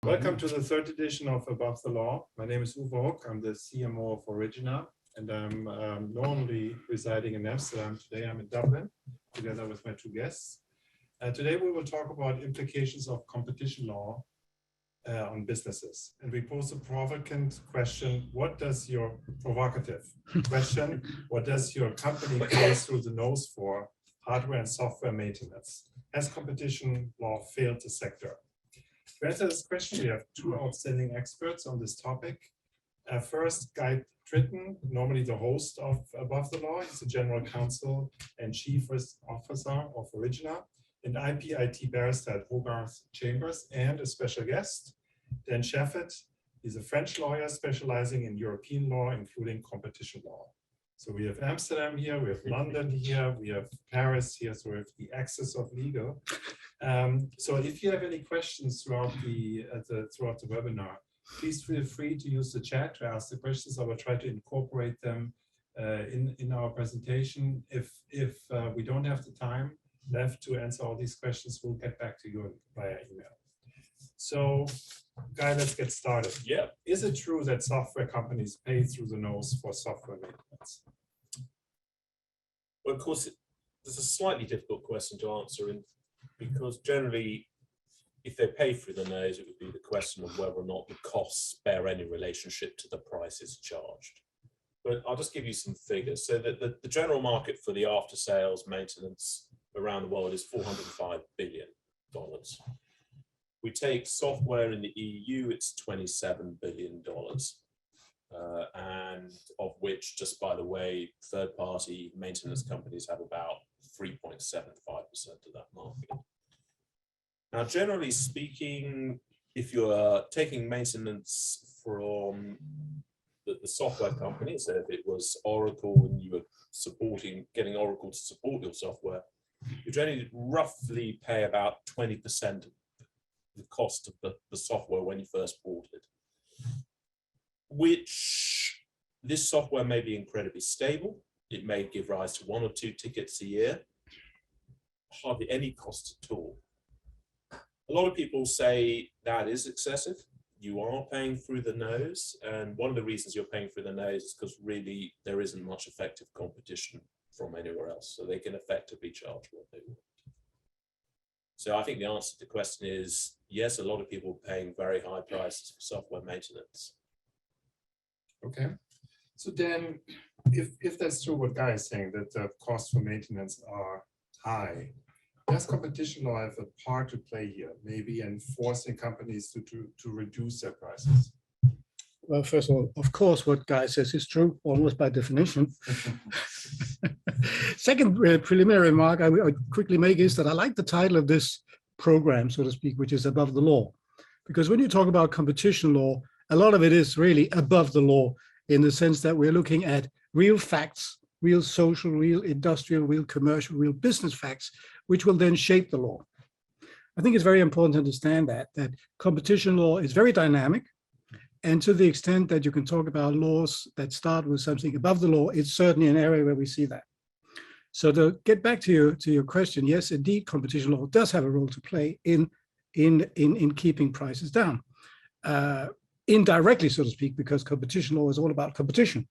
Welcome to the third edition of Above the Law. My name is Uwe Hook. I'm the CMO of Origina, and I'm normally residing in Amsterdam. Today I'm in Dublin, together with my two guests. Today we will talk about implications of competition law on businesses. And we pose a provocative question, what does your company pay through the nose for hardware and software maintenance? Has competition law failed the sector? To answer this question, we have two outstanding experts on this topic. First, Guy Tritton, normally the host of Above the Law. He's the General Counsel and Chief Risk Officer of Origina, and IP/IT barrister at Hogarth Chambers, and a special guest, Cabinet Shefet. He's a French lawyer specializing in European law, including competition law. So we have Amsterdam here, we have London here, we have Paris here, so we have the axis of legal. So if you have any questions throughout the webinar, please feel free to use the chat to ask the questions. I will try to incorporate them in our presentation. If we don't have the time left to answer all these questions, we'll get back to you via email. So, Guy, let's get started. Yeah. Is it true that software companies pay through the nose for software maintenance? Well, of course, it's a slightly difficult question to answer, because generally, if they pay through the nose, it would be the question of whether or not the costs bear any relationship to the prices charged. But I'll just give you some figures. So that the general market for the after-sales maintenance around the world is $405 billion. We take software in the EU, it's $27 billion. And of which, just by the way, third-party maintenance companies have about 3.75% of that market. Now, generally speaking, if you're taking maintenance from the software company, so if it was Oracle and you were getting Oracle to support your software, you generally roughly pay about 20% of the cost of the software when you first bought it. Which this software may be incredibly stable. It may give rise to 1 or 2 tickets a year, hardly any cost at all. A lot of people say that is excessive. You are paying through the nose, and one of the reasons you're paying through the nose is because really there isn't much effective competition from anywhere else, so they can effectively charge what they want. So I think the answer to the question is yes, a lot of people are paying very high prices for software maintenance. Okay, so then if that's true what Guy is saying, that the costs for maintenance are high, does competition law have a part to play here, maybe in forcing companies to reduce their prices? Well, first of course, what Guy says is true, almost by definition. Second preliminary remark I would quickly make is that I like the title of this program, so to speak, which is Above the Law. Because when you talk about competition law, a lot of it is really above the law in the sense that we're looking at real facts, real social, real industrial, real commercial, real business facts, which will then shape the law. I think it's very important to understand that competition law is very dynamic. And to the extent that you can talk about laws that start with something above the law, it's certainly an area where we see that. So to get back to your question, yes, indeed, competition law does have a role to play in keeping prices down. Indirectly, so to speak, because competition law is all about competition.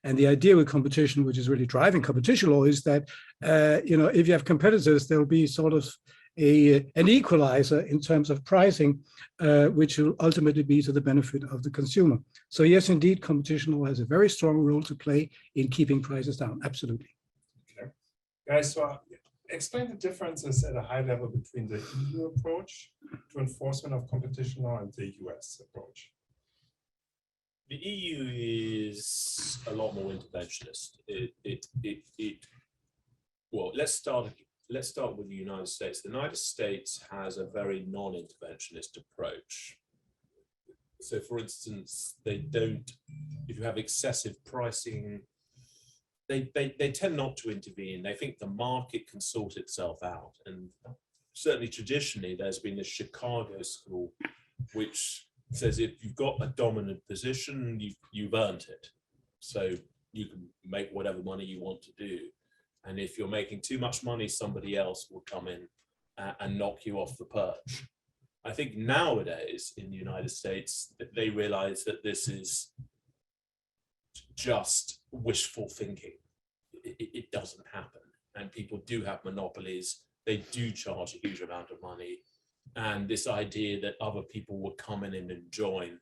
And the idea with competition, which is really driving competition law, is that if you have competitors, there will be sort of an equalizer in terms of pricing, which will ultimately be to the benefit of the consumer. So yes, indeed, competition law has a very strong role to play in keeping prices down. Absolutely. Okay, guys, so explain the differences at a high level between the EU approach to enforcement of competition law and the US approach. The EU is a lot more interventionist. Well, let's start with the United States. The United States has a very non-interventionist approach. So, for instance, they don't. If you have excessive pricing, they tend not to intervene. They think the market can sort itself out. And certainly, traditionally, there's been the Chicago school, which says if you've got a dominant position, you've earned it. So you can make whatever money you want to do. And if you're making too much money, somebody else will come in and knock you off the perch. I think nowadays in the United States, they realize that this is just wishful thinking. It doesn't happen. And people do have monopolies. They do charge a huge amount of money. And this idea that other people will come in and join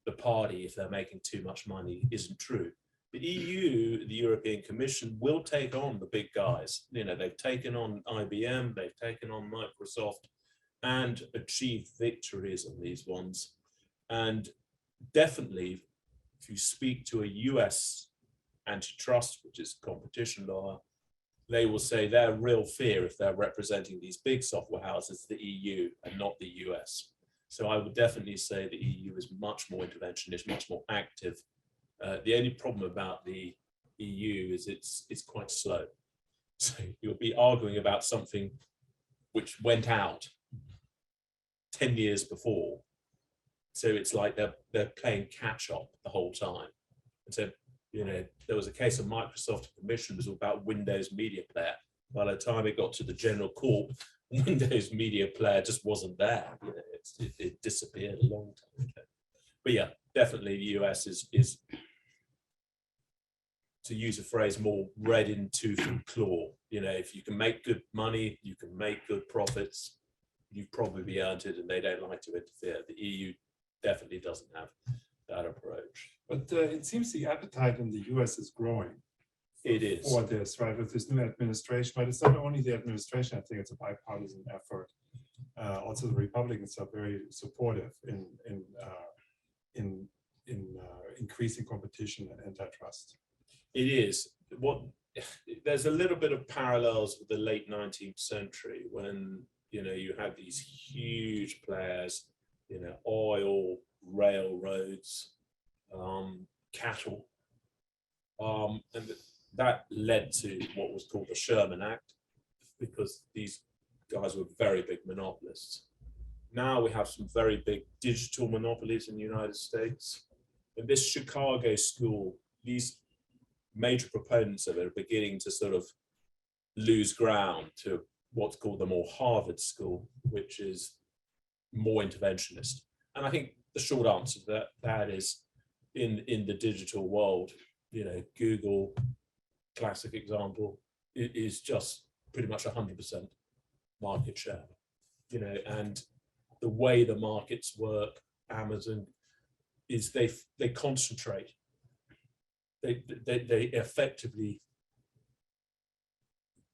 the party if they're making too much money isn't true. The EU, the European Commission, will take on the big guys. You know, they've taken on IBM, they've taken on Microsoft, and achieved victories on these ones. And definitely, if you speak to a US antitrust, which is competition law, they will say their real fear, if they're representing these big software houses, the EU and not the US. So I would definitely say the EU is much more interventionist, much more active. The only problem about the EU is it's quite slow. So you'll be arguing about something which went out 10 years before. So it's like they're playing catch up the whole time. And so, you know, there was a case of Microsoft Commission was about Windows Media Player. By the time it got to the general court, Windows Media Player just wasn't there. You know, it disappeared a long time ago. But yeah, definitely the US is, to use a phrase, more red in tooth and claw. You know, if you can make good money, you can make good profits, you've probably earned it, and they don't like to interfere. The EU definitely doesn't have that approach. But it seems the appetite in the US is growing. It is. For this, right, with this new administration. But it's not only the administration, I think it's a bipartisan effort. Also, the Republicans are very supportive in increasing competition and antitrust. It is. There's a little bit of parallels with the late 19th century when, you know, you had these huge players, you know, oil, railroads, cattle, and that led to what was called the Sherman Act, because these guys were very big monopolists. Now we have some very big digital monopolies in the United States. In this Chicago school, these major proponents of it are beginning to sort of lose ground to what's called the more Harvard school, which is more interventionist. And I think the short answer to that is in the digital world, you know, Google, classic example, it is just pretty much 100% market share, you know, and the way the markets work, Amazon, is they concentrate. They effectively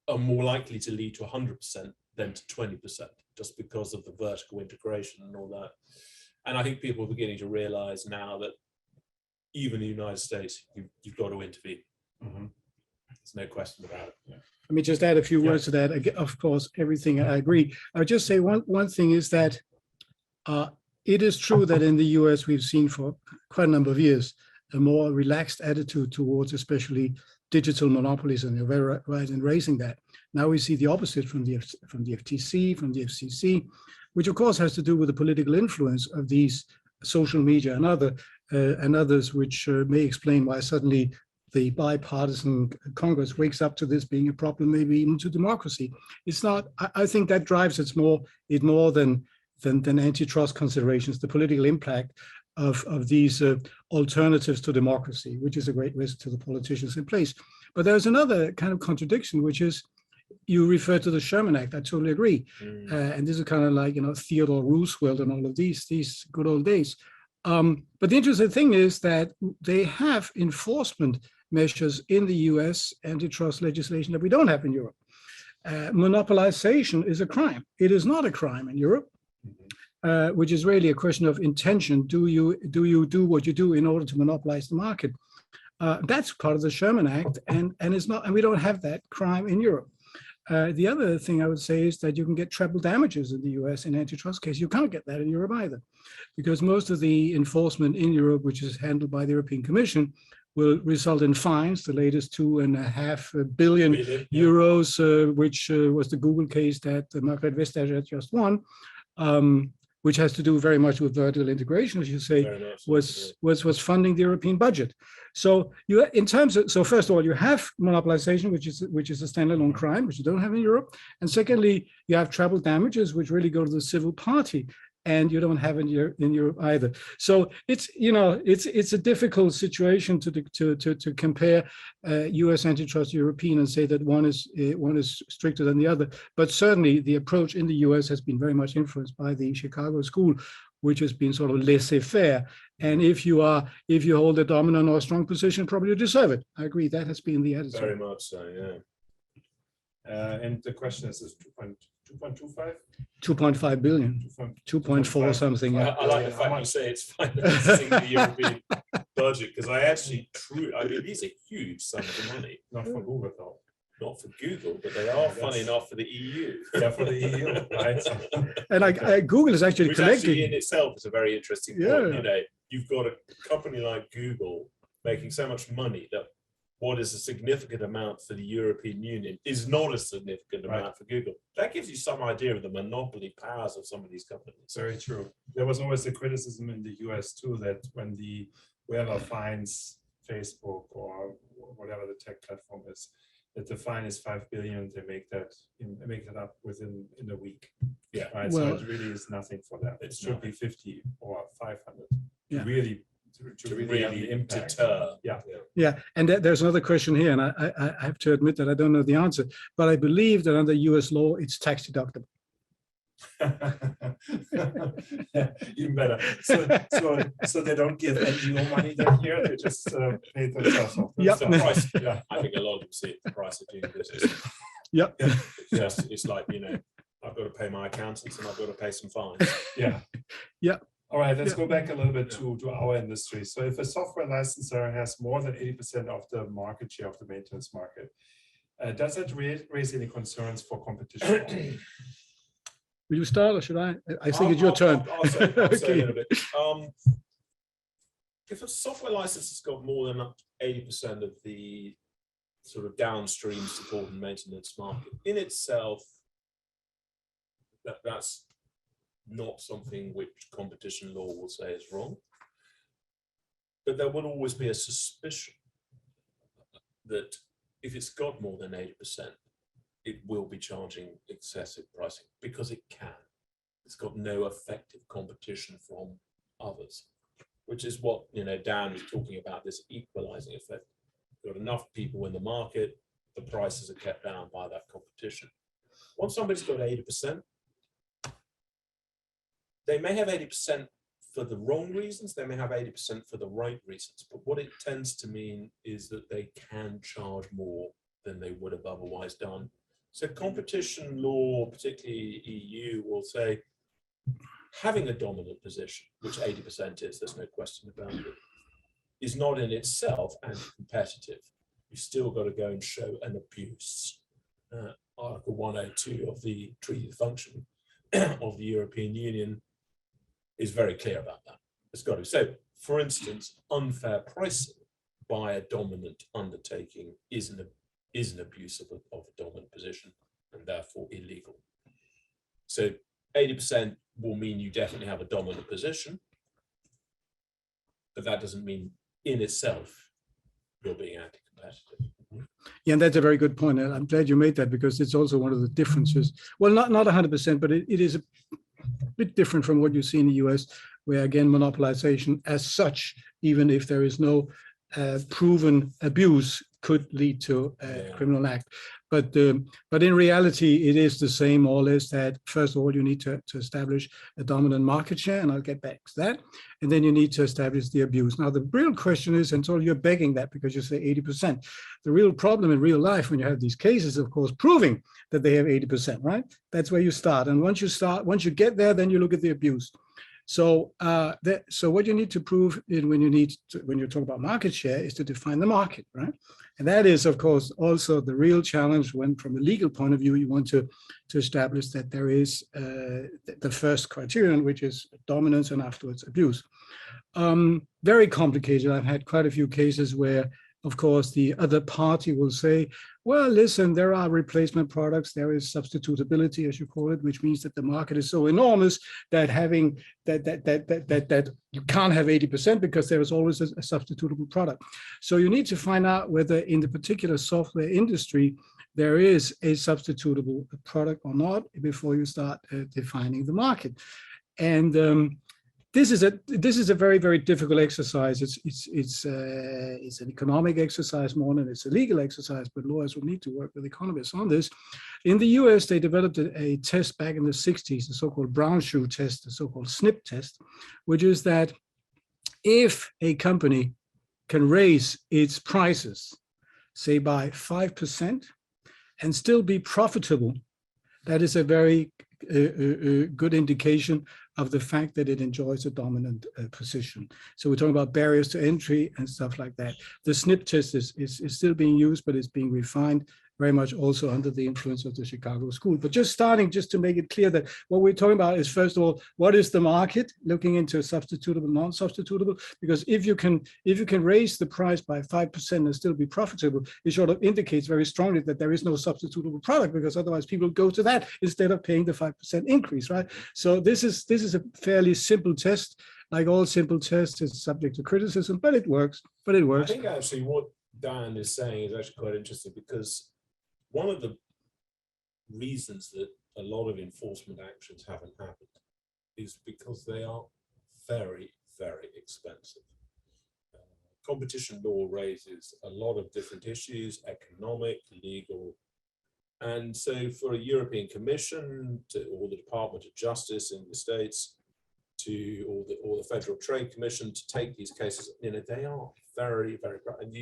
are more likely to lead to 100% than to 20%, just because of the vertical integration and all that. And I think people are beginning to realize now that even in the United States, you've got to intervene. Mm-hmm. There's no question about it. Yeah. Let me just add a few words to that. Of course, everything I agree. I would just say one thing is that it is true that in the US, we've seen for quite a number of years a more relaxed attitude towards especially digital monopolies, and you're very right in raising that. Now we see the opposite from the FTC, from the FCC, which of course has to do with the political influence of these social media and others, which may explain why suddenly the bipartisan Congress wakes up to this being a problem, maybe even to democracy. It's not. I think that drives it more than antitrust considerations, the political impact of these alternatives to democracy, which is a great risk to the politicians in place. But there's another kind of contradiction, which is you refer to the Sherman Act. I totally agree. And this is kind of like, you know, Theodore Roosevelt and all of these good old days. But the interesting thing is that they have enforcement measures in the US antitrust legislation that we don't have in Europe. Monopolization is a crime. It is not a crime in Europe. Which is really a question of intention. Do you do what you do in order to monopolize the market? That's part of the Sherman Act, and it's not, and we don't have that crime in Europe. The other thing I would say is that you can get treble damages in the US in antitrust case. You can't get that in Europe either, because most of the enforcement in Europe, which is handled by the European Commission, will result in fines. The latest 2.5 billion euros, which was the Google case that Margaret Vestager just won. Which has to do very much with vertical integration, as you say, was funding the European budget. So you, in terms of, so first of all, you have monopolization, which is a standalone crime, which you don't have in Europe. And secondly, you have treble damages, which really go to the civil party. and you don't have in Europe either. So it's, you know, it's a difficult situation to compare U.S. antitrust European and say that one is stricter than the other. But certainly the approach in the U.S. has been very much influenced by the Chicago School, which has been sort of laissez-faire. And if you hold a dominant or a strong position, probably you deserve it. I agree. That has been the attitude. Very much so, yeah. And the question is 2.25? 2.5 billion, 2.4 something. I, Yeah. I like the fact you say it's financing the European budget, because I actually I mean, these are huge sums of money. Not for Google though. Not for Google, but they are funny enough for the EU. Yeah, for the EU, right? And Google is actually Which collecting. actually in itself is a very interesting point. Yeah. You know, you've got a company like Google making so much money that what is a significant amount for the European Union is not a significant amount for Google. That gives you some idea of the monopoly powers of some of these companies. Very true. There was always the criticism in the US too, that when whoever finds Facebook or whatever the tech platform is, that the fine is 5 billion, they make that up within a week. Yeah. Right. Well, so it really is nothing for them. It should be 50 or 500 Yeah. to really have the impact. deter. Yeah, and there's another question here, and I have to admit that I don't know the answer, but I believe that under US law, it's tax deductible. Yeah, even better. So they don't give NGO money that year. They just pay themselves off. Yep. The price, yeah, I think a lot of them see it, the price of doing business. Yep. It's like, you know, I've got to pay my accountants and I've got to pay some fines. Yeah. Yeah. All right, let's go back a little bit to our industry. So if a software licensor has more than 80% of the market share of the maintenance market, does that raise any concerns for competition? Will you start or should I? I think it's your turn. I'll say a Okay. little bit. If a software license has got more than 80% of the sort of downstream support and maintenance market, in itself, that's not something which competition law will say is wrong. But there would always be a suspicion that if it's got more than 80%, it will be charging excessive pricing because it can. It's got no effective competition from others, which is what, you know, Dan was talking about, this equalizing effect. You've got enough people in the market, the prices are kept down by that competition. Once somebody's got 80%, they may have 80% for the wrong reasons, they may have 80% for the right reasons, but what it tends to mean is that they can charge more than they would have otherwise done. So competition law, particularly EU, will say having a dominant position, which 80% is, there's no question about it, is not in itself anti-competitive. You've still got to go and show an abuse. Article 102 of the Treaty of Function of the European Union is very clear about that. It's got to. So, for instance, unfair pricing by a dominant undertaking is an abuse of a dominant position and therefore illegal. So 80% will mean you definitely have a dominant position, but that doesn't mean in itself you're being anti-competitive. Yeah, and that's a very good point. And I'm glad you made that because it's also one of the differences. Well, not 100%, but it is a bit different from what you see in the US, where again, monopolization as such, even if there is no proven abuse, could lead to a criminal act. But in reality, it is the same or less that, first of all, you need to establish a dominant market share, and I'll get back to that. And then you need to establish the abuse. Now, the real question is, and so you're begging that because you say 80%. The real problem in real life when you have these cases, of course, proving that they have 80%, right? That's where you start. And once you get there, then you look at the abuse. So what you need to prove when you talk about market share is to define the market, right? And that is, of course, also the real challenge when, from a legal point of view, you want to establish that there is the first criterion, which is dominance and afterwards abuse. Very complicated. I've had quite a few cases where, of course, the other party will say, well, listen, there are replacement products, there is substitutability, as you call it, which means that the market is so enormous that having that you can't have 80% because there is always a substitutable product. So you need to find out whether in the particular software industry there is a substitutable product or not before you start defining the market. And this is a very, very difficult exercise. It's an economic exercise more than it's a legal exercise, but lawyers will need to work with economists on this. In the US, they developed a test back in the 60s, the so-called brown shoe test, the so-called SNP test, which is that if a company can raise its prices, say by 5%, and still be profitable, that is a very good indication of the fact that it enjoys a dominant position. So we're talking about barriers to entry and stuff like that. The SNP test is still being used, but it's being refined very much also under the influence of the Chicago School. But just to make it clear that what we're talking about is, first of all, what is the market, looking into substitutable, non-substitutable, because if you can raise the price by 5% and still be profitable, it sort of indicates very strongly that there is no substitutable product, because otherwise people go to that instead of paying the 5% increase, right? So this is a fairly simple test. Like all simple tests, it's subject to criticism, but it works. I think actually what Dan is saying is actually quite interesting, because one of the reasons that a lot of enforcement actions haven't happened is because they are very, very expensive. Competition law raises a lot of different issues, economic, legal. And so for a European Commission or the Department of Justice in the States or the Federal Trade Commission to take these cases, they are very, very, and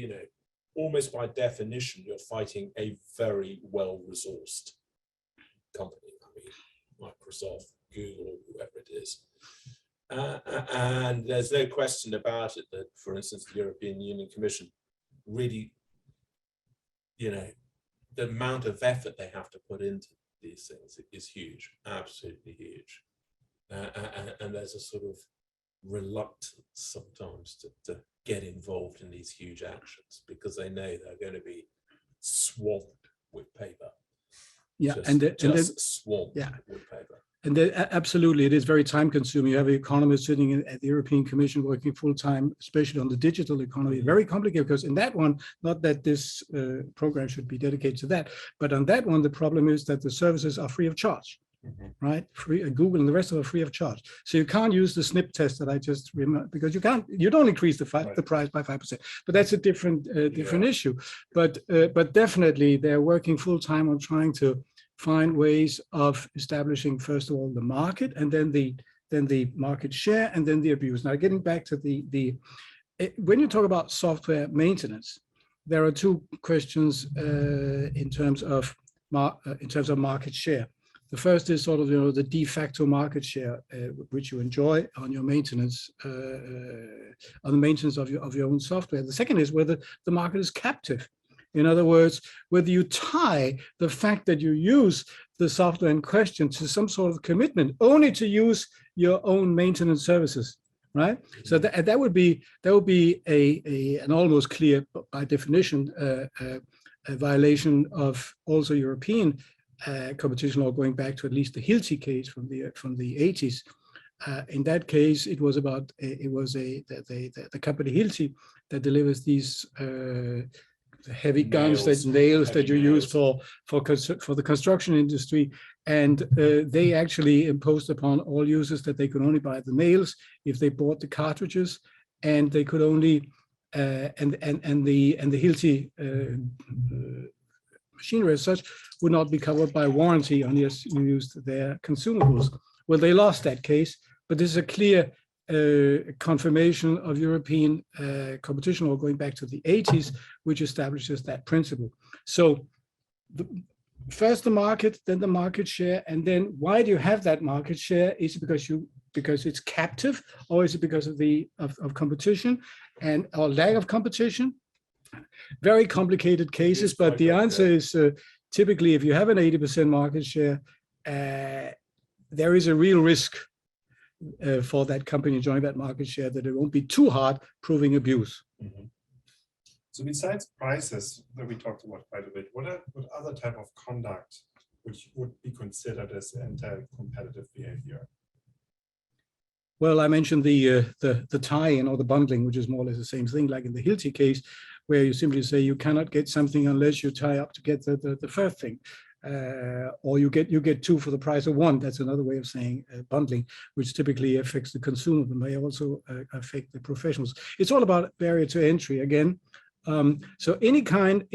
almost by definition, you're fighting a very well-resourced company. I mean, Microsoft, Google, whoever it is. And there's no question about it that, for instance, the European Union Commission really, the amount of effort they have to put into these things is huge, absolutely huge. And there's a sort of reluctance sometimes to get involved in these huge actions because they know they're going to be swamped with paper. Yeah, swamped with paper. And absolutely, it is very time consuming. You have economists sitting at the European Commission working full time, especially on the digital economy. Very complicated, because in that one, not that this program should be dedicated to that, but on that one, the problem is that the services are free of charge. Right, free. Google and the rest of them are free of charge. So you can't use the SNP test that I just remember, because you don't increase the price by 5%. But that's a different issue. But definitely they're working full time on trying to find ways of establishing, first of all, the market, and then the market share, and then the abuse. Now, getting back to when you talk about software maintenance, there are two questions in terms of market share. The first is sort of the de facto market share which you enjoy on your maintenance, on the maintenance of your own software. The second is whether the market is captive. In other words, whether you tie the fact that you use the software in question to some sort of commitment only to use your own maintenance services, right? So that would be an almost clear, by definition, a violation of also European competition law, going back to at least the Hilti case from the 80s. In that case, it was the company Hilti that delivers these heavy guns, nails that you use for the construction industry, and they actually imposed upon all users that they could only buy the nails if they bought the cartridges, and they could only and the Hilti machinery as such would not be covered by warranty unless you used their consumables. Well, they lost that case, but this is a clear confirmation of European competition law going back to the 80s, which establishes that principle. So first the market, then the market share, and then why do you have that market share? Is it because it's captive, or is it because of competition or lack of competition? Very complicated cases, but the answer is typically if you have an 80% market share, there is a real risk for that company enjoying that market share that it won't be too hard proving abuse. So besides prices that we talked about quite a bit, what other type of conduct which would be considered as anti-competitive behavior? Well, I mentioned the tie-in or the bundling, which is more or less the same thing, like in the Hilti case, where you simply say you cannot get something unless you tie up to get the first thing. or you get two for the price of one. That's another way of saying bundling, which typically affects the consumer, but may also affect the professionals. It's all about barrier to entry again. So any kind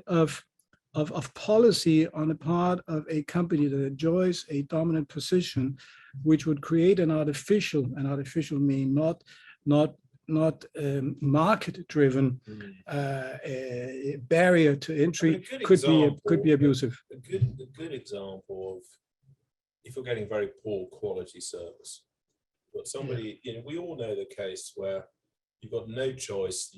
of policy on the part of a company that enjoys a dominant position, which would create an artificial mean not market-driven barrier to entry could be abusive. A good example of if you're getting very poor quality service, but somebody, we all know the case where you've got no choice.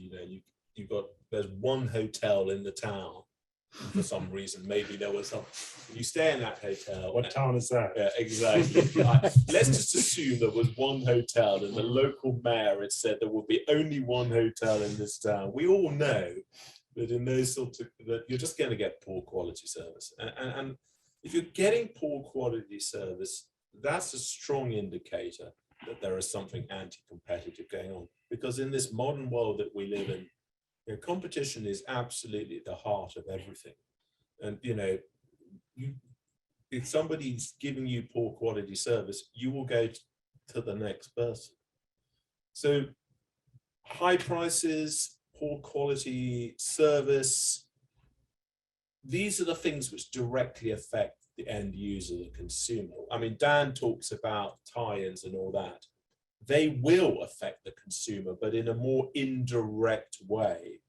There's one hotel in the town. For some reason, maybe there was some. You stay in that hotel. What town is that? Yeah, exactly. Let's just assume there was one hotel, and the local mayor had said there will be only one hotel in this town. We all know that in those sorts of that you're just going to get poor quality service, and if you're getting poor quality service, that's a strong indicator that there is something anti-competitive going on. Because in this modern world that we live in, competition is absolutely at the heart of everything. And, if somebody's giving you poor quality service, you will go to the next person. So high prices, poor quality service, these are the things which directly affect the end user, the consumer. I mean, Dan talks about tie-ins and all that. They will affect the consumer, but in a more indirect way.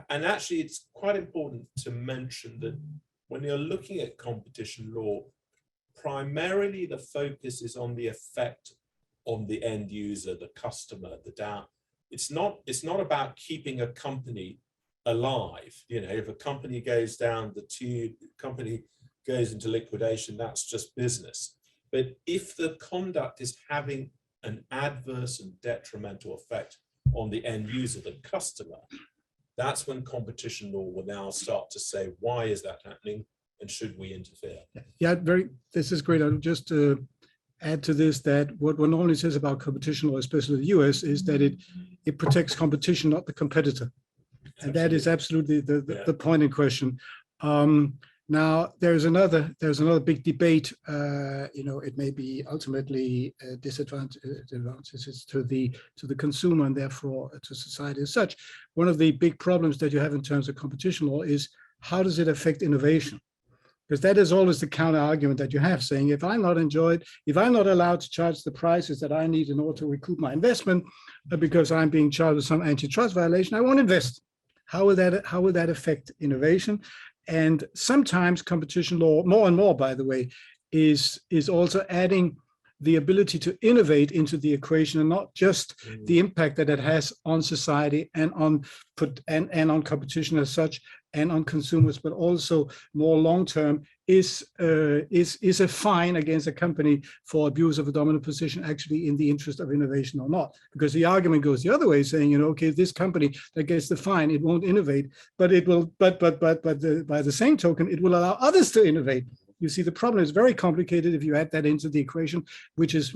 And actually, it's quite important to mention that when you're looking at competition law, primarily the focus is on the effect on the end user, the customer, the down. It's not about keeping a company alive. If a company goes down the tube, the company goes into liquidation, that's just business. But if the conduct is having an adverse and detrimental effect on the end user, the customer, that's when competition law will now start to say, why is that happening and should we interfere? Yeah, this is great. I'll just add to this that what one normally says about competition law, especially the US, is that it protects competition, not the competitor. And that is absolutely the point in question. Now, there's another big debate. It may be ultimately disadvantages to the consumer and therefore to society as such. One of the big problems that you have in terms of competition law is how does it affect innovation? Because that is always the counter argument that you have, saying if I'm not allowed to charge the prices that I need in order to recoup my investment because I'm being charged with some antitrust violation, I won't invest. How will that affect innovation? And sometimes competition law, more and more, by the way, is also adding the ability to innovate into the equation, and not just the impact that it has on society and on competition as such, and on consumers, but also more long term is a fine against a company for abuse of a dominant position actually in the interest of innovation or not? Because the argument goes the other way, saying, okay, this company that gets the fine, it won't innovate, but it will, but by the same token, it will allow others to innovate. You see, the problem is very complicated if you add that into the equation, which is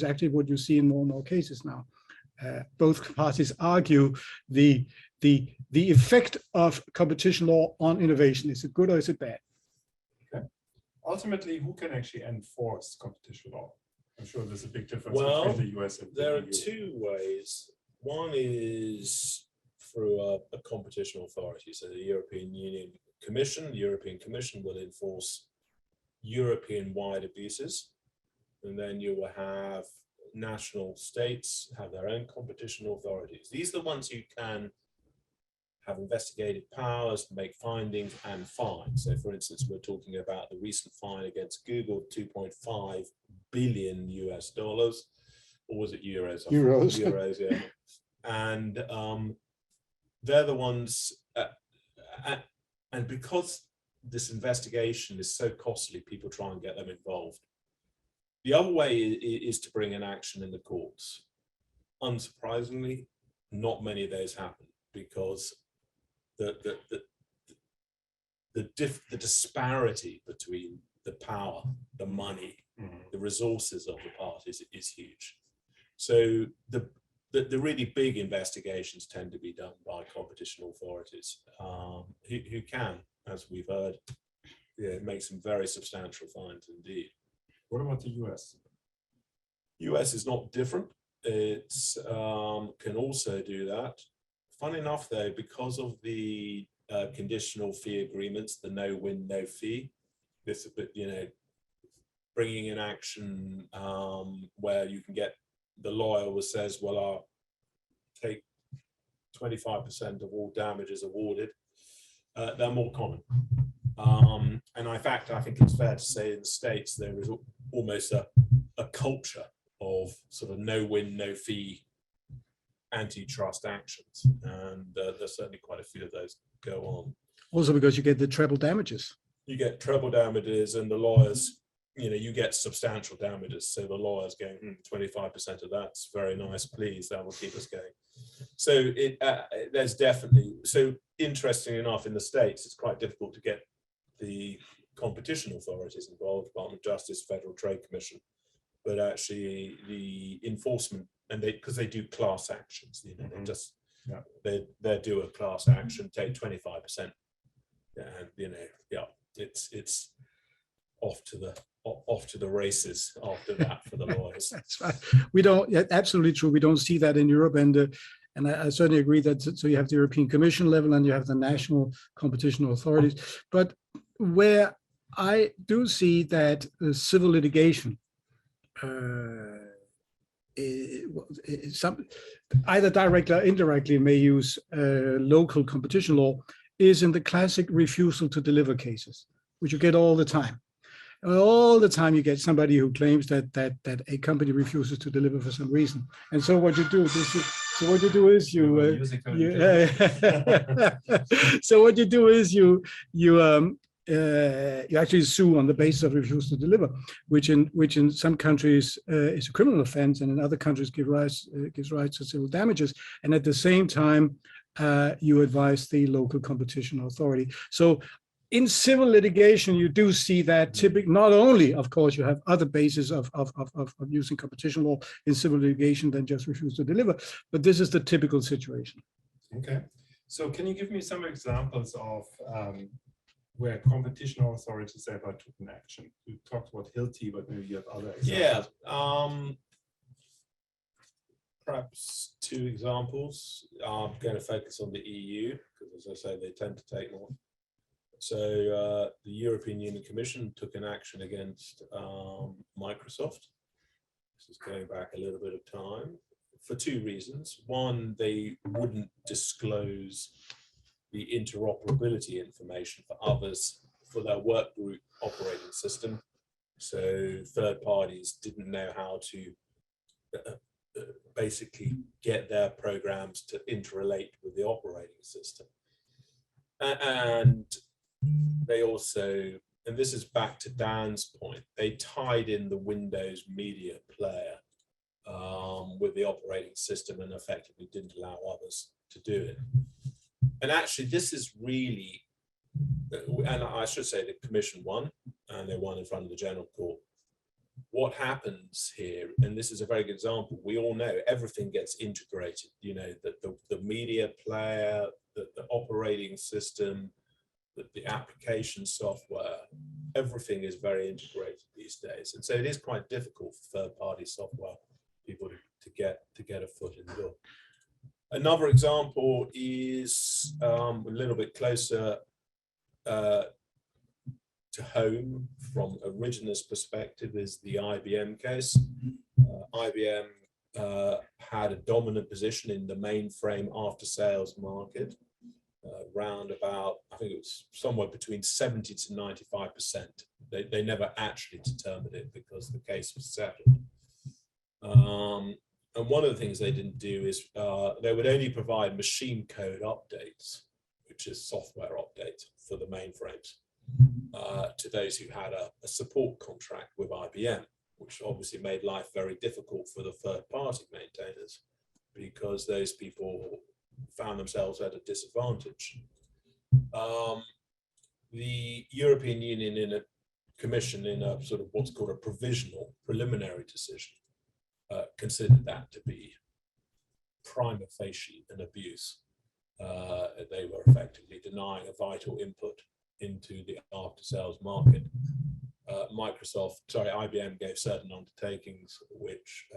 actually what you see in more and more cases now. Both parties argue the effect of competition law on innovation. Is it good or is it bad? Okay. Ultimately, who can actually enforce competition law? I'm sure there's a big difference between the US and the EU. There are two ways. One is through a competition authority. So the European Commission will enforce European-wide abuses, and then you will have national states have their own competition authorities. These are the ones who can have investigative powers, make findings and fine. So for instance, we're talking about the recent fine against Google, $2.5 billion US, or was it euros? Euros. Euros, yeah. And they're the ones, and because this investigation is so costly, people try and get them involved. The other way is to bring an action in the courts. Unsurprisingly, not many of those happen because the disparity between the power, the money, the resources of the parties is huge. So the the really big investigations tend to be done by competition authorities, who can, as we've heard, make some very substantial fines indeed. What about the US? US is not different. It's can also do that. Fun enough, though, because of the conditional fee agreements, the no win, no fee, this, bringing in action where you can get the lawyer says, well, I'll take 25% of all damages awarded. They're more common. And in fact, I think it's fair to say in the States, there is almost a culture of sort of no win, no fee antitrust actions. And there's certainly quite a few of those go on. Also because you get the treble damages. You get treble damages, and the lawyers, you get substantial damages. So the lawyer's going, 25% of that's very nice, please, that will keep us going. So there's definitely, so interesting enough, in the States, it's quite difficult to get the competition authorities involved, Department of Justice, Federal Trade Commission, but actually the enforcement, and because they do class actions, they just, they do a class action, take 25%, and it's off to the races after that for the lawyers. That's right. We don't, absolutely true. We don't see that in Europe, and I certainly agree that. So you have the European Commission level and you have the national competition authorities. But where I do see that civil litigation, either directly or indirectly, may use local competition law, is in the classic refusal to deliver cases, which you get all the time. All the time you get somebody who claims that a company refuses to deliver for some reason. And so what you do is you actually sue on the basis of refusal to deliver, which in some countries is a criminal offense, and in other countries gives rise to civil damages. And at the same time, you advise the local competition authority. So in civil litigation, you do see that typically, not only, of course, you have other bases of using competition law in civil litigation than just refuse to deliver, but this is the typical situation. Okay. So can you give me some examples of where competition authorities ever took an action? You talked about Hilti, but maybe you have other examples. Yeah. Perhaps two examples. I'm going to focus on the EU, because as I say, they tend to take more. So the European Union Commission took an action against Microsoft. This is going back a little bit of time for two reasons. One, they wouldn't disclose the interoperability information for others for their work group operating system. So third parties didn't know how to basically get their programs to interrelate with the operating system. And they also, and this is back to Dan's point, they tied in the Windows media player with the operating system and effectively didn't allow others to do it. And actually, this is really, and I should say the Commission won, and they won in front of the General Court. What happens here, and this is a very good example, we all know everything gets integrated, that the media player, the operating system, the application software, everything is very integrated these days. And so it is quite difficult for third-party software people to get a foot in the door. Another example is a little bit closer to home from Origina's perspective is the IBM case. IBM had a dominant position in the mainframe after-sales market. Round about, I think it was somewhere between 70 to 95%. They never actually determined it because the case was settled. And one of the things they didn't do is they would only provide machine code updates, which is software updates for the mainframes, to those who had a support contract with IBM, which obviously made life very difficult for the third-party maintainers because those people found themselves at a disadvantage. The European Union in a commission in a sort of what's called a provisional preliminary decision considered that to be prima facie an abuse. They were effectively denying a vital input into the after-sales market. IBM gave certain undertakings which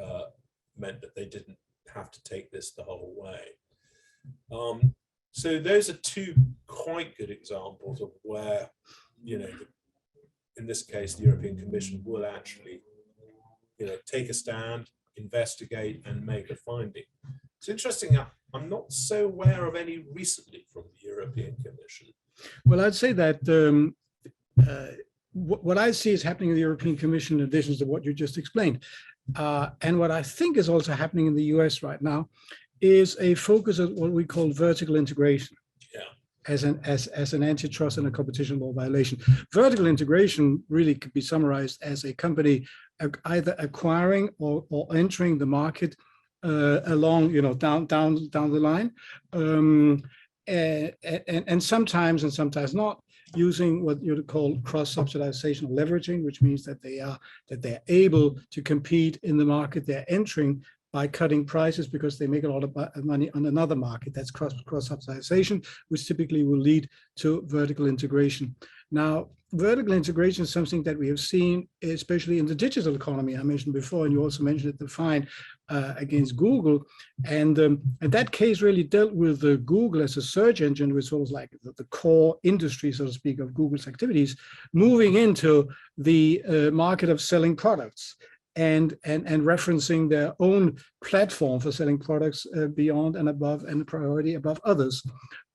meant that they didn't have to take this the whole way. So those are two quite good examples of where, in this case, the European Commission will actually, take a stand, investigate, and make a finding. It's interesting. I'm not so aware of any recently from the European Commission. Well, I'd say that what I see is happening in the European Commission, in addition to what you just explained, and what I think is also happening in the US right now, is a focus on what we call vertical integration. As an antitrust and a competition law violation. Vertical integration really could be summarized as a company either acquiring or entering the market along, down the line, and sometimes not, using what you would call cross-subsidization or leveraging, which means that they're able to compete in the market they're entering by cutting prices because they make a lot of money on another market. That's cross-subsidization, which typically will lead to vertical integration. Now, vertical integration is something that we have seen, especially in the digital economy I mentioned before, and you also mentioned it, the fine against Google. And that case really dealt with Google as a search engine, which was like the core industry, so to speak, of Google's activities, moving into the market of selling products. And referencing their own platform for selling products beyond and above and priority above others.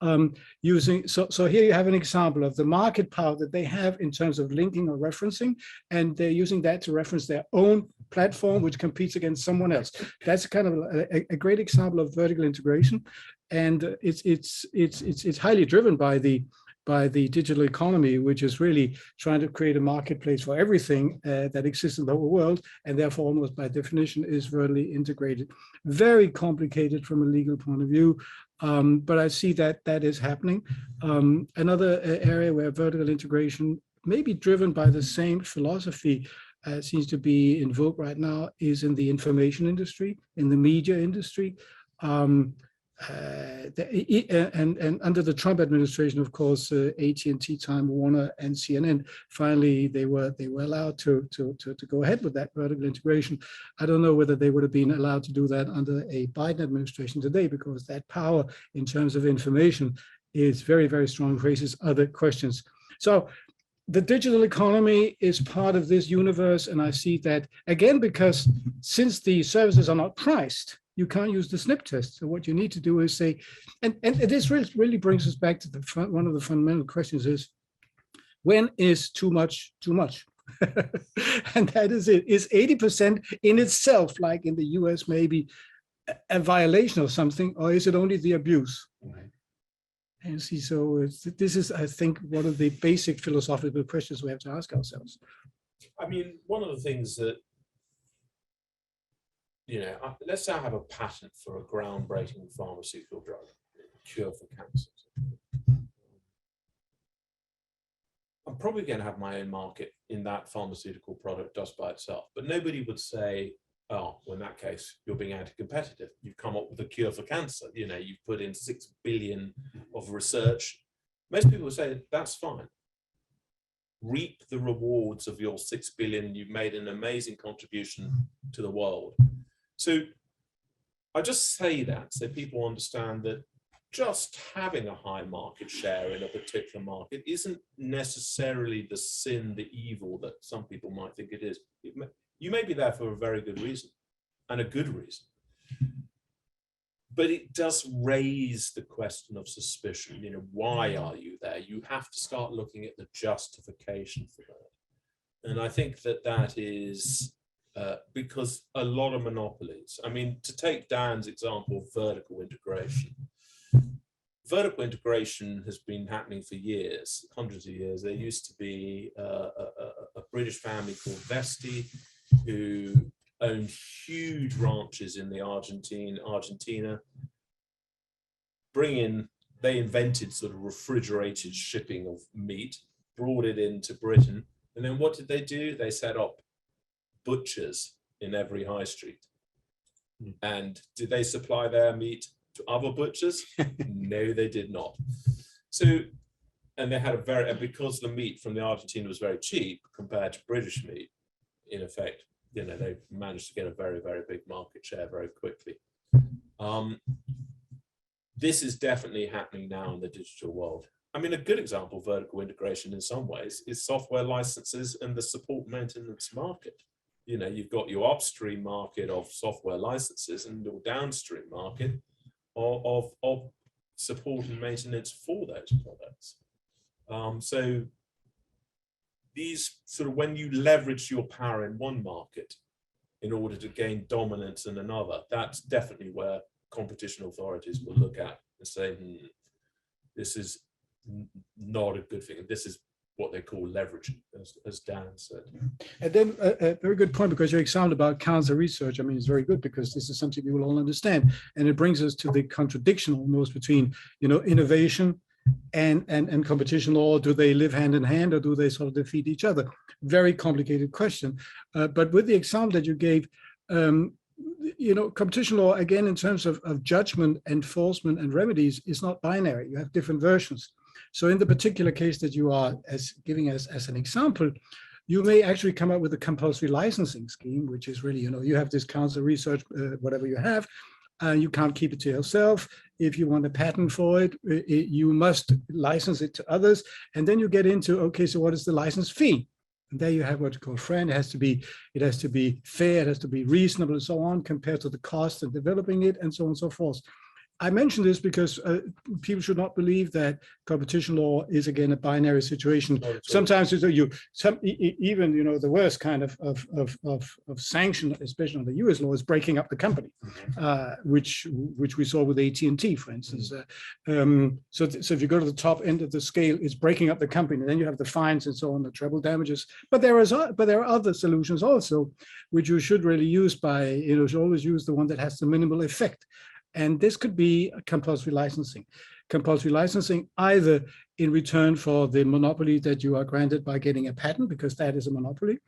So here you have an example of the market power that they have in terms of linking or referencing, and they're using that to reference their own platform, which competes against someone else. That's kind of a great example of vertical integration, and it's highly driven by the digital economy, which is really trying to create a marketplace for everything that exists in the whole world, and therefore almost by definition is vertically integrated. Very complicated from a legal point of view, but I see that is happening. Another area where vertical integration may be driven by the same philosophy seems to be in vogue right now is in the information industry, in the media industry. And under the Trump administration, of course, AT&T, Time Warner, and CNN, finally they were allowed to go ahead with that vertical integration. I don't know whether they would have been allowed to do that under a Biden administration today, because that power in terms of information is very, very strong, raises other questions. So the digital economy is part of this universe, and I see that again, because since the services are not priced, you can't use the snip test. So what you need to do is say, and this really brings us back to one of the fundamental questions is, when is too much too much? And that is it. Is 80% in itself, like in the US, maybe a violation of something, or is it only the abuse? Right. And see, so this is, I think, one of the basic philosophical questions we have to ask ourselves. I mean, one of the things that, let's say I have a patent for a groundbreaking pharmaceutical drug, cure for cancer. I'm probably going to have my own market in that pharmaceutical product just by itself, but nobody would say, oh, well, in that case, you're being anti-competitive. You've come up with a cure for cancer. You've put in 6 billion of research. Most people would say that's fine. Reap the rewards of your 6 billion. You've made an amazing contribution to the world. So I just say that so people understand that just having a high market share in a particular market isn't necessarily the sin, the evil that some people might think it is. You may be there for a very good reason, and a good reason. But it does raise the question of suspicion. Why are you there? You have to start looking at the justification for that. And I think that is because a lot of monopolies, to take Dan's example of vertical integration has been happening for years, hundreds of years. There used to be a British family called Vesti who owned huge ranches in the Argentina. They invented sort of refrigerated shipping of meat, brought it into Britain, and then what did they do? They set up butchers in every high street. And did they supply their meat to other butchers? No, they did not. So, and they had and because the meat from the Argentina was very cheap compared to British meat, in effect, they managed to get a very, very big market share very quickly. This is definitely happening now in the digital world. I mean, a good example of vertical integration in some ways is software licenses and the support maintenance market. You've got your upstream market of software licenses and your downstream market of support and maintenance for those products. So these sort of, when you leverage your power in one market in order to gain dominance in another, that's definitely where competition authorities will look at and say, this is not a good thing. And this is what they call leveraging, as Dan said. And then a very good point, because your example about Counsel research, I mean, it's very good because this is something we will all understand. And it brings us to the contradiction almost between, innovation and competition law. Do they live hand in hand, or do they sort of defeat each other? Very complicated question. But with the example that you gave, competition law, again, in terms of judgment, enforcement, and remedies, is not binary. You have different versions. So in the particular case that you are giving us as an example, you may actually come up with a compulsory licensing scheme, which is really, you have this Counsel research, whatever you have, you can't keep it to yourself. If you want a patent for it, you must license it to others. And then you get into, okay, so what is the license fee? And there you have what you call friend. It has to be fair, it has to be reasonable, and so on, compared to the cost of developing it, and so on and so forth. I mention this because people should not believe that competition law is, again, a binary situation. Sometimes even the worst kind of sanction, especially on the US law, is breaking up the company, which we saw with AT&T, for instance. So if you go to the top end of the scale, it's breaking up the company. And then you have the fines and so on, the treble damages. But there are other solutions also, which you should really use you should always use the one that has the minimal effect. And this could be compulsory licensing. Compulsory licensing, either in return for the monopoly that you are granted by getting a patent, because that is a monopoly,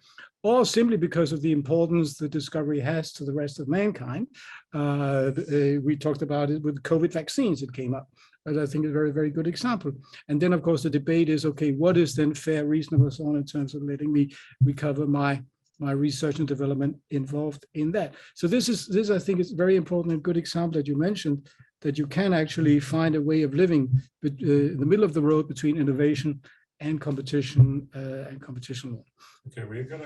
or simply because of the importance the discovery has to the rest of mankind. We talked about it with COVID vaccines, it came up. But I think a very, very good example. And then, of course, the debate is, okay, what is then fair, reasonable, so on, in terms of letting me recover my research and development involved in that. So this I think is very important and good example that you mentioned, that you can actually find a way of living in the middle of the road between innovation and competition law. Okay, we got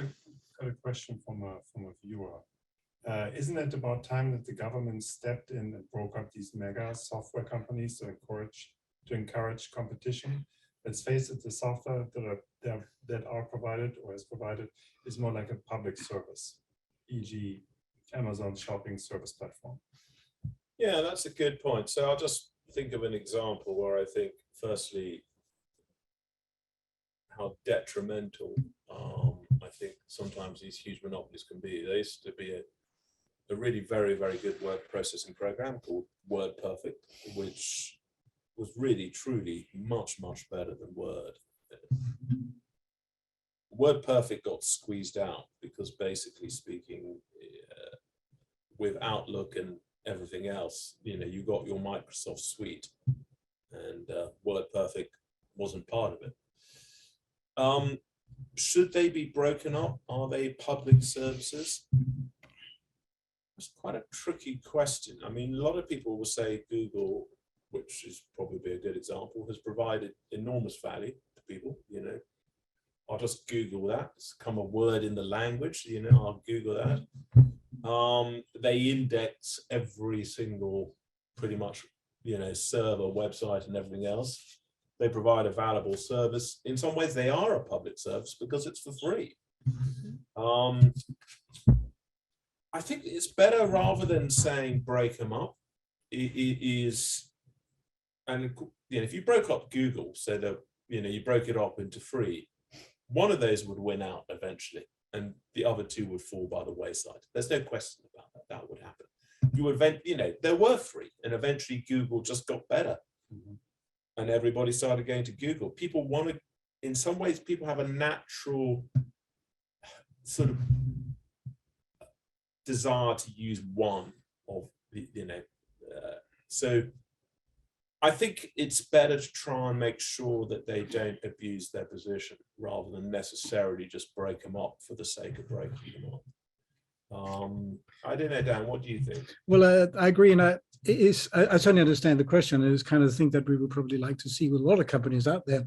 a question from a viewer. Isn't it about time that the government stepped in and broke up these mega software companies to encourage competition? Let's face it, the software that are provided or is provided is more like a public service, e.g. Amazon shopping service platform. Yeah, that's a good point. So I'll just think of an example where I think, firstly, how detrimental I think sometimes these huge monopolies can be. There used to be a really very, very good word processing program called WordPerfect, which was really, truly much, much better than Word. WordPerfect got squeezed out because, basically speaking, with Outlook and everything else, you got your Microsoft suite, and WordPerfect wasn't part of it. Should they be broken up? Are they public services? It's quite a tricky question. I mean, a lot of people will say Google, which is probably a good example, has provided enormous value to people. I'll just Google that. It's become a word in the language. I'll Google that. They index every single, pretty much, server, website, and everything else. They provide a valuable service. In some ways, they are a public service because it's for free. I think it's better, rather than saying break them up, and if you broke up Google so that you broke it up into free, one of those would win out eventually, and the other two would fall by the wayside. There's no question about that. That would happen. They were free, and eventually Google just got better, and everybody started going to Google. People wanted, in some ways, people have a natural sort of desire to use one of the, so I think it's better to try and make sure that they don't abuse their position rather than necessarily just break them up for the sake of breaking them up. I don't know, Dan, what do you think? Well, I agree, and I certainly understand the question. It is kind of the thing that we would probably like to see with a lot of companies out there.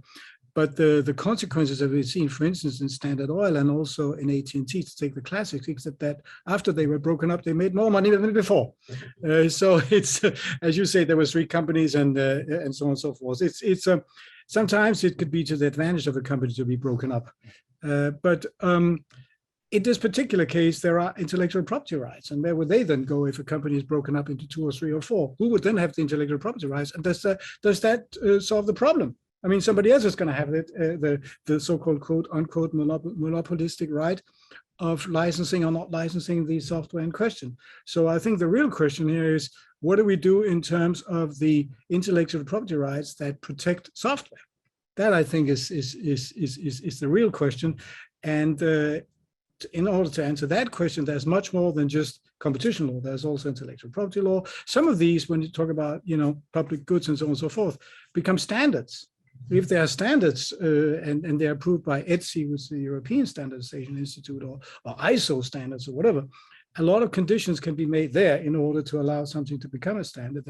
But the consequences that we've seen, for instance, in Standard Oil and also in AT&T, to take the classics, except that after they were broken up, they made more money than before. So it's, as you say, there were 3 companies and so on and so forth. It's sometimes it could be to the advantage of a company to be broken up. But in this particular case, there are intellectual property rights. And where would they then go if a company is broken up into 2 or 3 or 4? Who would then have the intellectual property rights? And does that solve the problem? I mean, somebody else is going to have it, the so-called quote unquote monopolistic right of licensing or not licensing the software in question. So I think the real question here is, what do we do in terms of the intellectual property rights that protect software? That, I think, is the real question. And in order to answer that question, there's much more than just competition law. There's also intellectual property law. Some of these, when you talk about, public goods and so on and so forth, become standards. If there are standards and they're approved by ETSI, which is the European Standardization Institute, or ISO standards or whatever, a lot of conditions can be made there in order to allow something to become a standard.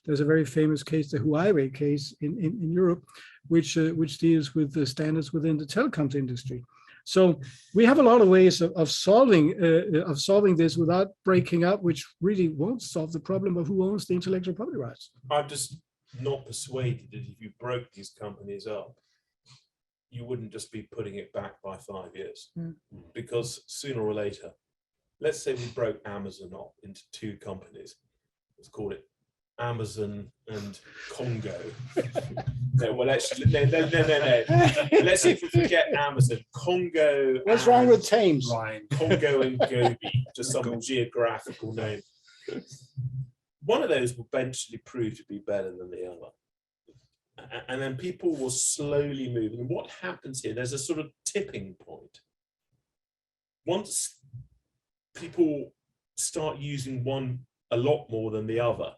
There's a very famous case, the Huawei case in Europe, which deals with the standards within the telecoms industry. So we have a lot of ways of solving this without breaking up, which really won't solve the problem of who owns the intellectual property rights. I'm just not persuaded that if you broke these companies up, you wouldn't just be putting it back by 5 years. Because sooner or later, let's say we broke Amazon up into 2 companies. Let's call it Amazon and Congo. No, well, actually, no. Let's see if we forget Amazon, Congo. What's wrong with Thames? Congo and Gobi, just some geographical name. One of those will eventually prove to be better than the other. And then people will slowly move. And what happens here, there's a sort of tipping point. Once people start using one a lot more than the other,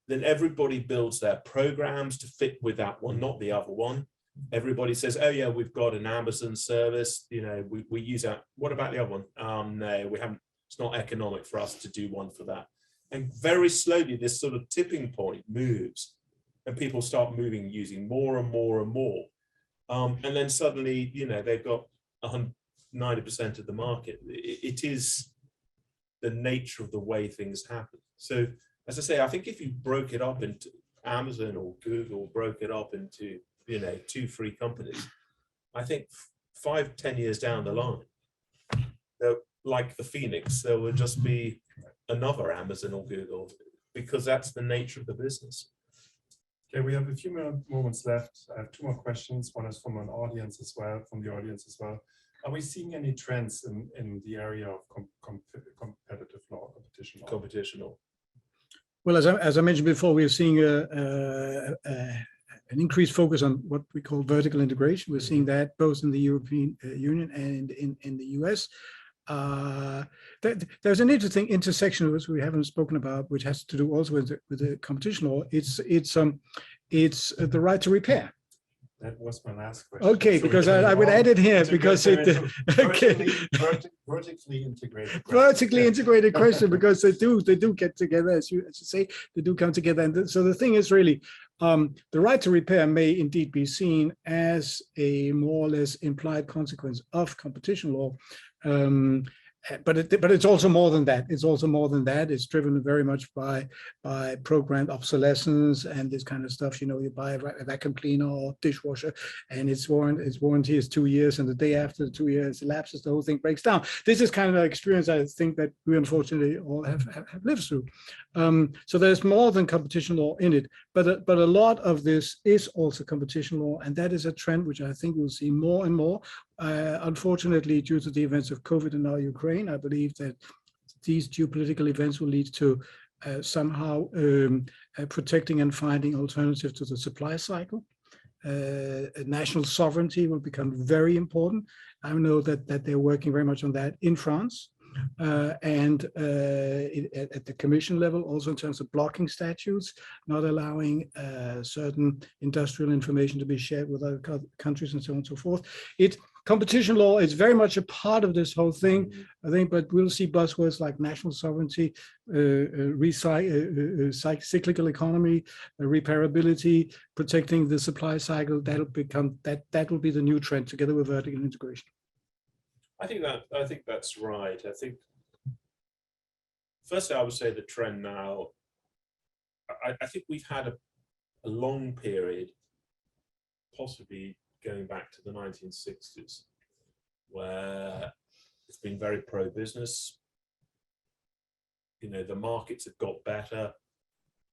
then everybody builds their programs to fit with that one, not the other one. Everybody says, oh yeah, we've got an Amazon service, we use that. What about the other one? No, we haven't, it's not economic for us to do one for that. And very slowly, this sort of tipping point moves and people start moving, using more and more and more. And then suddenly, they've got 90% of the market. It is the nature of the way things happen. So as I say, I think if you broke it up into Amazon or Google, broke it up into, 2, 3 companies, I think 5, 10 years down the line, like the Phoenix, there will just be another Amazon or Google, because that's the nature of the business. Okay, we have a few more moments left. I have 2 more questions. One is from the audience as well. Are we seeing any trends in the area of competitive law, competition law? Well, as I mentioned before, we're seeing an increased focus on what we call vertical integration. We're seeing that both in the European Union and in the US. There's an interesting intersection which we haven't spoken about, which has to do also with the competition law. It's the right to repair. That was my last question. Okay, so because I would add it here because it vertically integrated. Vertically integrated question, because they do get together, as you say, they do come together. And so the thing is really, the right to repair may indeed be seen as a more or less implied consequence of competition law. But it's also more than that. It's also more than that. It's driven very much by programmed obsolescence and this kind of stuff. You buy a vacuum cleaner or dishwasher, and its warranty is 2 years, and the day after the 2 years elapses, the whole thing breaks down. This is kind of an experience I think that we unfortunately all have lived through. So there's more than competition law in it, but a lot of this is also competition law, and that is a trend which I think we'll see more and more. Unfortunately, due to the events of COVID and now Ukraine, I believe that these geopolitical events will lead to somehow protecting and finding alternatives to the supply cycle. National sovereignty will become very important. I know that they're working very much on that in France. At the commission level, also in terms of blocking statutes, not allowing certain industrial information to be shared with other countries and so on and so forth. Competition law is very much a part of this whole thing, I think, but we'll see buzzwords like national sovereignty, cyclical economy, repairability, protecting the supply cycle. That will be the new trend together with vertical integration. I think that's right. I think firstly, I would say the trend now, I think we've had a long period, possibly going back to the 1960s, where it's been very pro-business. You know, the markets have got better.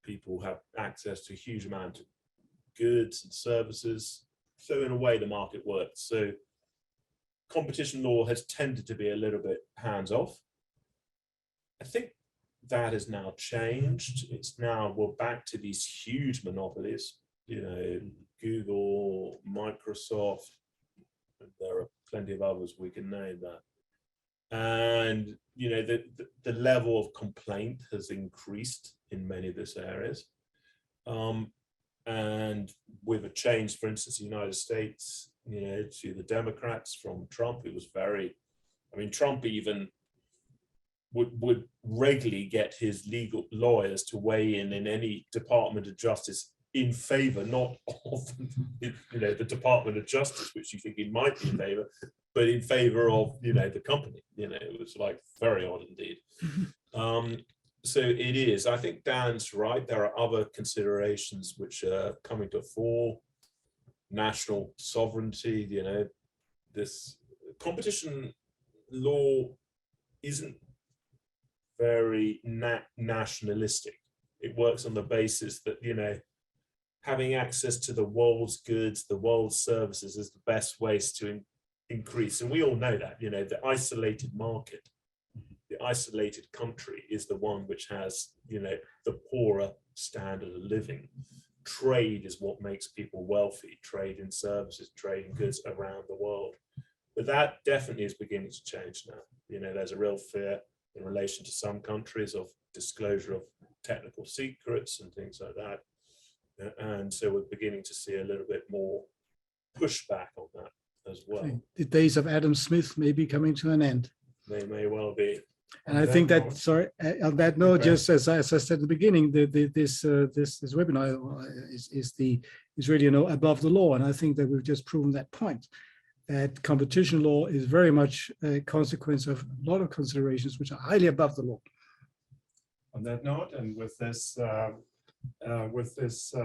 People have access to a huge amount of goods and services. So in a way, the market works. So competition law has tended to be a little bit hands-off. I think that has now changed. It's now, we're back to these huge monopolies, you know, Google, Microsoft, and there are plenty of others we can name that. And, you know, the level of complaint has increased in many of these areas. And with a change, for instance, in the United States, you know, to the Democrats from Trump, it was very, I mean, Trump even would regularly get his legal lawyers to weigh in any Department of Justice in favor, not of, you know, the Department of Justice, which you think he might be in favor, but in favor of, you know, the company. You know, it was like very odd indeed. So it is, I think Dan's right. There are other considerations which are coming to fore. National sovereignty, you know, this competition law isn't very nationalistic. It works on the basis that, you know, having access to the world's goods, the world's services is the best ways to increase. And we all know that, you know, the isolated market, the isolated country is the one which has, you know, the poorer standard of living. Trade is what makes people wealthy, trade in services, trade in goods around the world. But that definitely is beginning to change now. You know, there's a real fear in relation to some countries of disclosure of technical secrets and things like that. And so we're beginning to see a little bit more pushback on that as well. The days of Adam Smith may be coming to an end. They may well be. And I think that, sorry, on that note, just as I said at the beginning, this webinar is really, you know, above the law. And I think that we've just proven that point, that competition law is very much a consequence of a lot of considerations which are highly above the law. On that note, and with this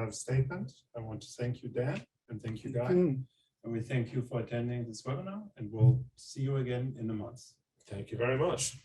statement, I want to thank you, Dan, and thank you, Guy. And we thank you for attending this webinar, and we'll see you again in a month. Thank you very much.